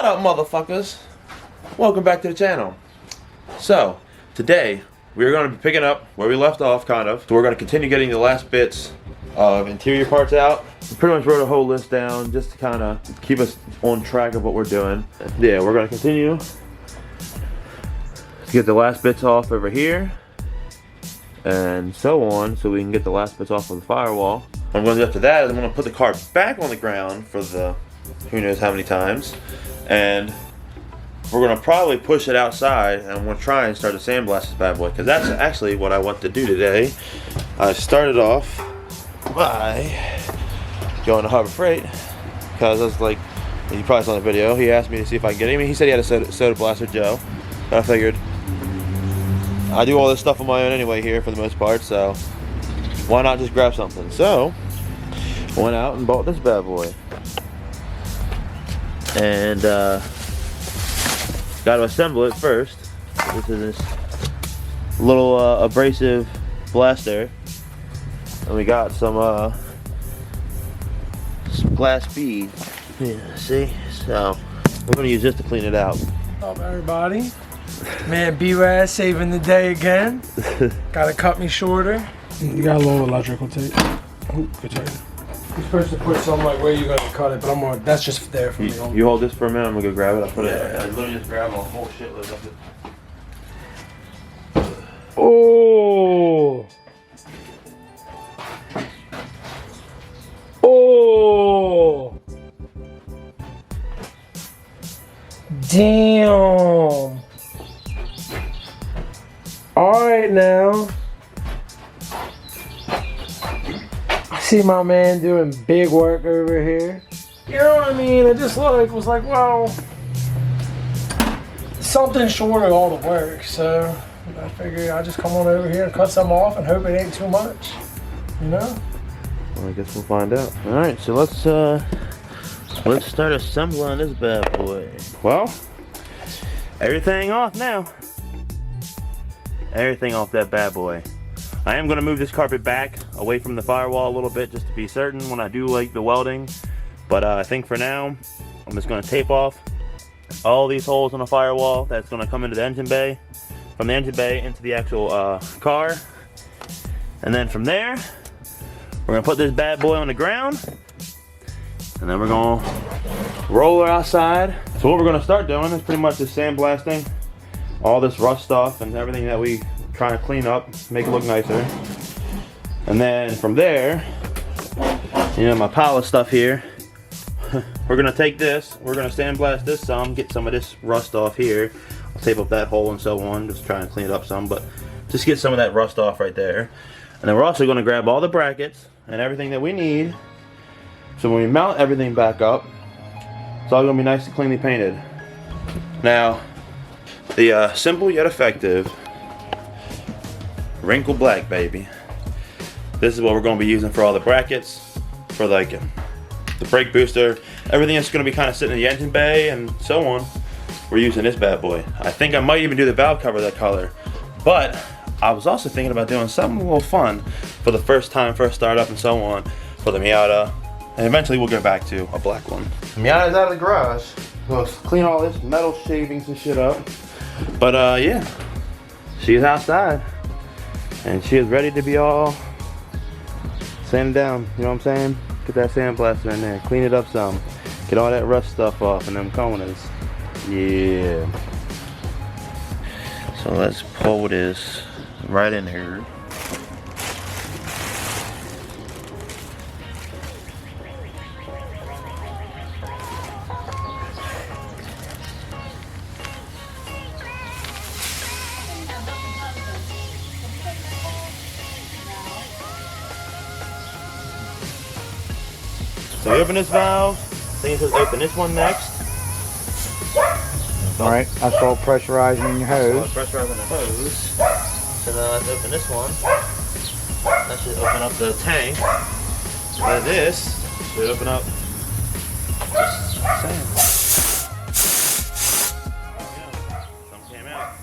up, motherfuckers? Welcome back to the channel. So, today we're going to be picking up where we left off, kind of. So we're going to continue getting the last bits of interior parts out. We pretty much wrote a whole list down just to kind of keep us on track of what we're doing. Yeah, we're going to continue to get the last bits off over here and so on, so we can get the last bits off of the firewall. What I'm going to do after that is I'm going to put the car back on the ground for the who knows how many times, and we're going to probably push it outside, and I'm going to try and start to sandblast this bad boy, because that's actually what I want to do today. I started off by going to Harbor Freight, because I was like, you probably saw the video, he asked me to see if I can get him. He said he had a soda blaster Joe. I figured I do all this stuff on my own anyway here for the most part, so why not just grab something? So I went out and bought this bad boy, and got to assemble it first. This is this little abrasive blaster, and we got some glass bead. Yeah, see? So we're gonna use this to clean it out. What's up, everybody? Man, B-Rad saving the day again. Gotta cut me shorter. You got a little electrical tape. Ooh, good job. You're supposed to put some like where you're gonna cut it, but I'm gonna. That's just there for me. You hold this for a minute. I'm gonna go grab it. I'll put it. I literally just grab a whole shitload of it. Oh. Oh. Damn. All right now. I see my man doing big work over here. You know what I mean? I just was like, well, something short of all the work. So I figured I'd just come on over here and cut some off and hope it ain't too much. You know? Well, I guess we'll find out. All right, so let's start assembling this bad boy. Well, everything off now. Everything off that bad boy. I am going to move this carpet back away from the firewall a little bit just to be certain when I do like the welding. But I think for now, I'm just going to tape off all these holes on the firewall that's going to come into the engine bay. From the engine bay into the actual car. And then from there, we're going to put this bad boy on the ground. And then we're going to roll her outside. So what we're going to start doing is pretty much just sandblasting all this rust stuff and everything that we trying to clean up, make it look nicer. And then from there, you know, my pile of stuff here, we're gonna take this, we're gonna sandblast this some, get some of this rust off here. I'll tape up that hole and so on, just trying to clean it up some, but just get some of that rust off right there. And then we're also gonna grab all the brackets and everything that we need, so when we mount everything back up, it's all gonna be nice and cleanly painted. Now, the simple yet effective wrinkle black, baby. This is what we're going to be using for all the brackets, for like the brake booster, everything that's going to be kind of sitting in the engine bay and so on. We're using this bad boy. I think I might even do the valve cover that color, but I was also thinking about doing something a little fun for the first startup and so on for the Miata, and eventually we'll go back to a black one. The Miata is out of the garage. We'll clean all this metal shavings and shit up, but yeah, she's outside. And she is ready to be all sanded down, you know what I'm saying? Get that sandblaster in there, clean it up some. Get all that rust stuff off and them corners. Yeah. So let's pull this right in here. So you open this valve, I think it says open this one next. Alright, that's all pressurizing your hose. Pressurizing the hose. So now let's open this one. That should open up the tank. And this should open up sand. Some came out.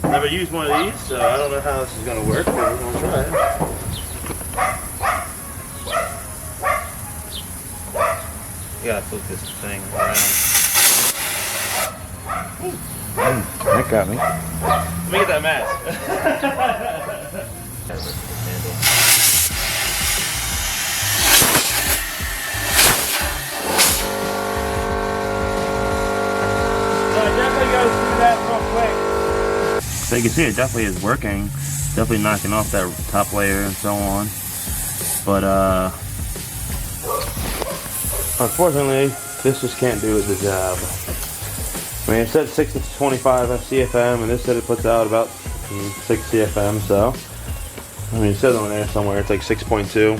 Never used one of these, so I don't know how this is going to work, but we're going to try it. You gotta flip this thing around. That got me. Let me get that mask. So I definitely gotta do that real quick. So you can see it definitely is working. Definitely knocking off that top layer and so on. But unfortunately, this just can't do the job. I mean, it said 6 to 25 CFM, and this said it puts out about 6 CFM, so I mean, it says on there somewhere it's like 6.2.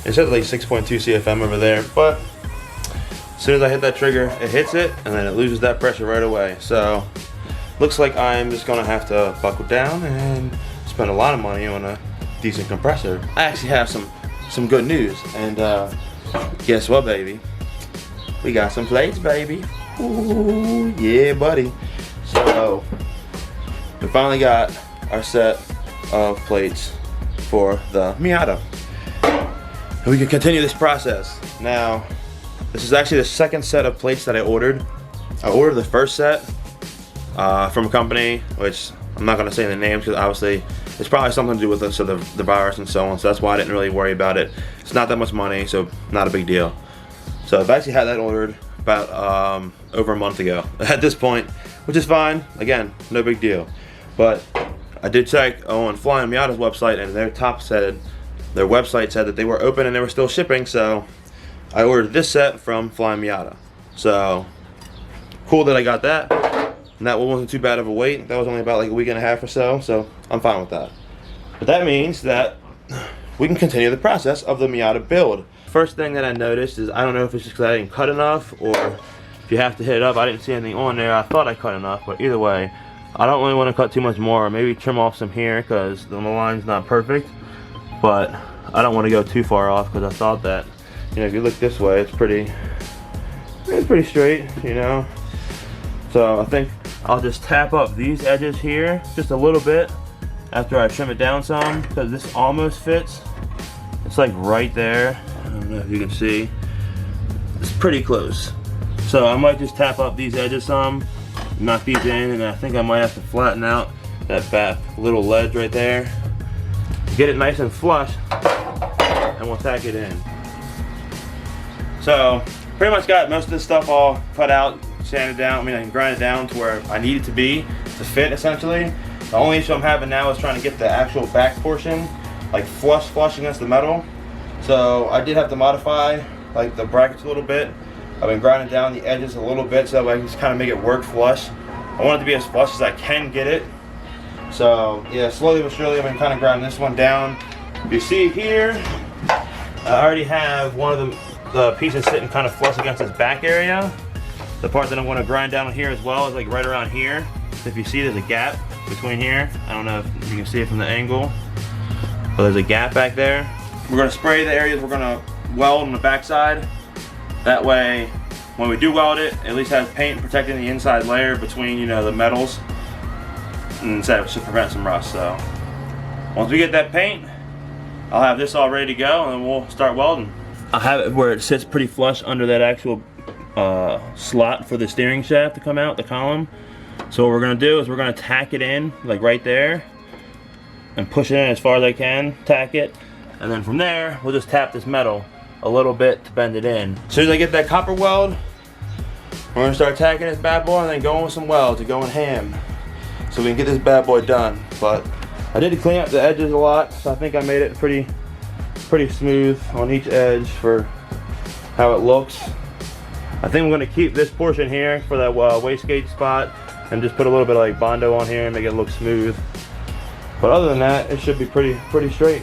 It says like 6.2 CFM over there, but as soon as I hit that trigger, it hits it, and then it loses that pressure right away. So looks like I'm just gonna have to buckle down and spend a lot of money on a decent compressor. I actually have some good news, and guess what, baby? We got some plates, baby. Ooh, yeah, buddy. So we finally got our set of plates for the Miata, and we can continue this process. Now, this is actually the second set of plates that I ordered. I ordered the first set from a company, which I'm not gonna say the names because obviously it's probably something to do with the virus and so on. So that's why I didn't really worry about it. It's not that much money, so not a big deal. So I've actually had that ordered about over a month ago at this point, which is fine. Again, no big deal. But I did check on Flying Miata's website, and their website said that they were open and they were still shipping. So I ordered this set from Flying Miata. So cool that I got that. And that wasn't too bad of a wait. That was only about like a week and a half or so. So I'm fine with that. But that means that we can continue the process of the Miata build. First thing that I noticed is, I don't know if it's just because I didn't cut enough, or if you have to hit it up. I didn't see anything on there. I thought I cut enough, but either way, I don't really want to cut too much more. Or maybe trim off some here because the line's not perfect. But I don't want to go too far off because I thought that, you know, if you look this way, it's pretty straight, you know. So I think I'll just tap up these edges here just a little bit after I trim it down some, because this almost fits. It's like right there. I don't know if you can see. It's pretty close. So I might just tap up these edges some, knock these in, and I think I might have to flatten out that back little ledge right there. Get it nice and flush, and we'll tack it in. So pretty much got most of this stuff all cut out, sanded down. I mean, I can grind it down to where I need it to be to fit essentially. The only issue I'm having now is trying to get the actual back portion like flush against the metal. So I did have to modify like the brackets a little bit. I've been grinding down the edges a little bit so I can just kind of make it work flush. I want it to be as flush as I can get it. So yeah, slowly but surely I've been kind of grinding this one down. You see here, I already have one of the pieces sitting kind of flush against this back area. The part that I'm going to grind down here as well is like right around here. So if you see, there's a gap between here. I don't know if you can see it from the angle, but there's a gap back there. We're going to spray the areas we're going to weld on the back side. That way, when we do weld it, at least has paint protecting the inside layer between, you know, the metals, and so it should prevent some rust. So once we get that paint, I'll have this all ready to go, and then we'll start welding. I have it where it sits pretty flush under that actual slot for the steering shaft to come out, the column. So what we're gonna do is we're gonna tack it in like right there and push it in as far as I can, tack it, and then from there we'll just tap this metal a little bit to bend it in. As soon as I get that copper weld, we're gonna start tacking this bad boy and then going with some welds and going ham so we can get this bad boy done. But I did clean up the edges a lot, so I think I made it pretty smooth on each edge for how it looks. I think I'm going to keep this portion here for that wastegate spot and just put a little bit of like Bondo on here and make it look smooth. But other than that, it should be pretty straight.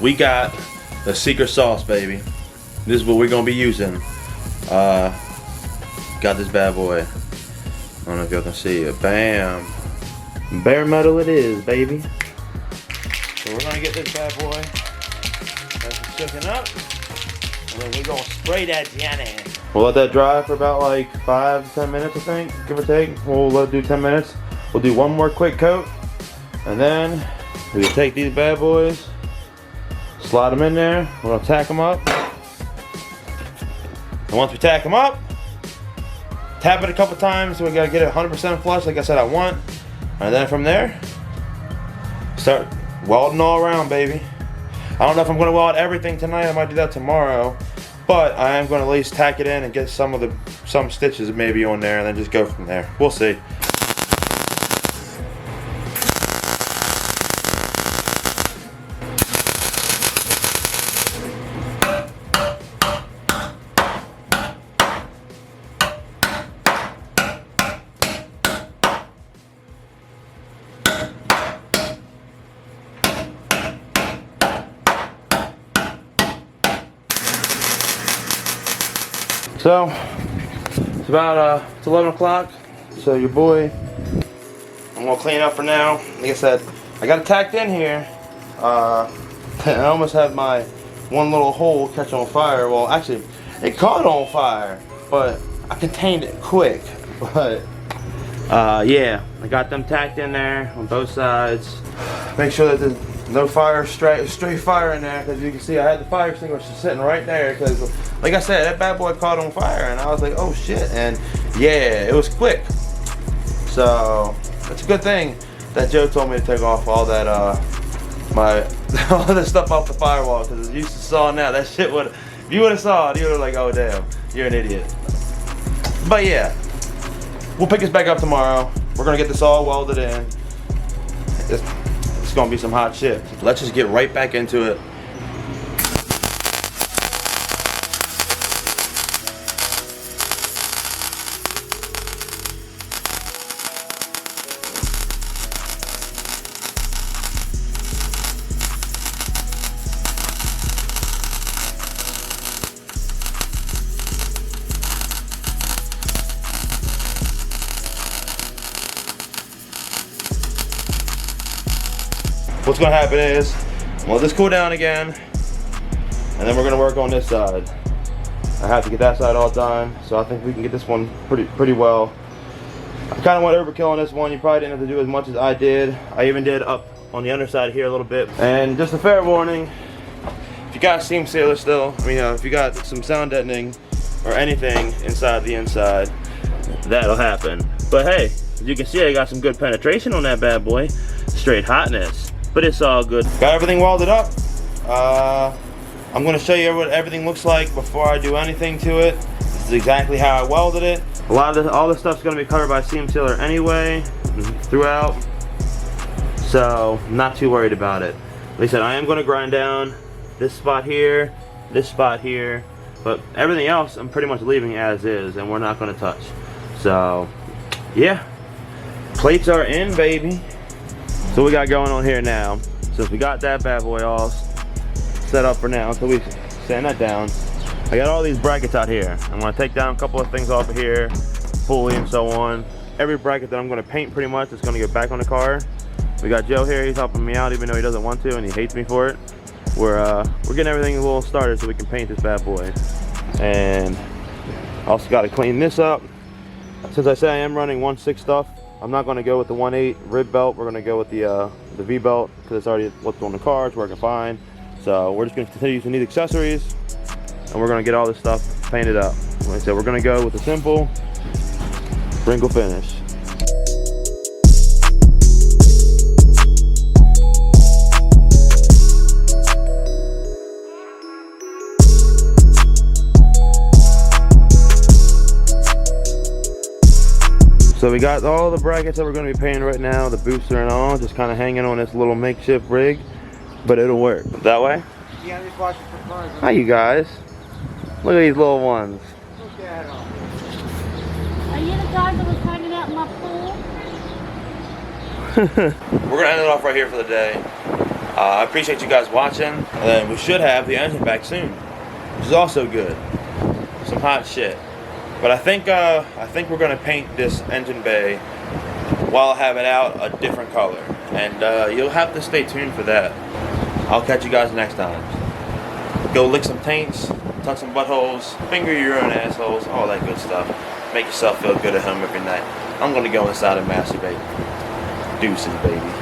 We got the secret sauce, baby. This is what we're going to be using. Got this bad boy. I don't know if y'all can see it. Bam. Bare metal it is, baby. So we're going to get this bad boy. That's cooking up. And then we're going to spray that Johnny. We'll let that dry for about like 5 to 10 minutes, I think, give or take. We'll let it do 10 minutes. We'll do one more quick coat, and then we take these bad boys, slide them in there. We're gonna tack them up, and once we tack them up, tap it a couple times, so we gotta get it 100% flush like I said I want. And then from there, start welding all around, baby. I don't know if I'm gonna weld everything tonight, I might do that tomorrow. But I am gonna at least tack it in and get some stitches maybe on there and then just go from there. We'll see. So it's about it's 11 o'clock. So your boy, I'm gonna clean up for now. Like I said, I got it tacked in here. I almost had my one little hole catch on fire. Well, actually, it caught on fire, but I contained it quick. But yeah, I got them tacked in there on both sides. Make sure that there's no fire, straight fire in there, because you can see I had the fire extinguisher sitting right there. Because, like I said, that bad boy caught on fire, and I was like, oh shit! And yeah, it was quick. So it's a good thing that Joe told me to take off all that all the stuff off the firewall, because as you saw now, that shit would, if you would have saw it, you would have like, oh damn, you're an idiot. But yeah, we'll pick this back up tomorrow. We're gonna get this all welded in. It's gonna be some hot shit. Let's just get right back into it. What's gonna happen is, well, this cool down again, and then we're gonna work on this side. I have to get that side all done, so I think we can get this one pretty well. I kind of went overkill on this one. You probably didn't have to do as much as I did. I even did up on the underside here a little bit. And just a fair warning, if you got seam sealer still, I mean, if you got some sound deadening or anything inside the inside, that'll happen. But hey, as you can see, I got some good penetration on that bad boy. Straight hotness. But it's all good. Got everything welded up. I'm gonna show you what everything looks like before I do anything to it. This is exactly how I welded it. All this stuff's gonna be covered by seam sealer anyway, throughout. So, not too worried about it. Like I said, I am gonna grind down this spot here, but everything else I'm pretty much leaving as is, and we're not gonna touch. So, yeah. Plates are in, baby. So we got going on here now. Since we got that bad boy all set up for now, until we sand that down, I got all these brackets out here. I'm gonna take down a couple of things off of here, pulley and so on. Every bracket that I'm gonna paint pretty much is gonna get back on the car. We got Joe here, he's helping me out even though he doesn't want to and he hates me for it. We're getting everything a little started so we can paint this bad boy. And also gotta clean this up. Since I say I am running 1/6 stuff, I'm not going to go with the 1/8 rib belt. We're going to go with the V belt because it's already what's on the car. It's working fine. So we're just going to continue using these accessories, and we're going to get all this stuff painted up. Like I said, we're going to go with the simple sprinkle finish. So we got all the brackets that we're going to be painting right now, the booster and all, just kind of hanging on this little makeshift rig, but it'll work. That way? Yeah, just watch it for fun. Hi you guys. Look at these little ones. Look at them. Are you the guy that was hanging out in my pool? We're going to end it off right here for the day. I appreciate you guys watching, and we should have the engine back soon, which is also good. Some hot shit. But I think we're gonna paint this engine bay while I have it out a different color, and you'll have to stay tuned for that. I'll catch you guys next time. Go lick some taints, tuck some buttholes, finger your own assholes, all that good stuff. Make yourself feel good at home every night. I'm gonna go inside and masturbate. Deuces, baby.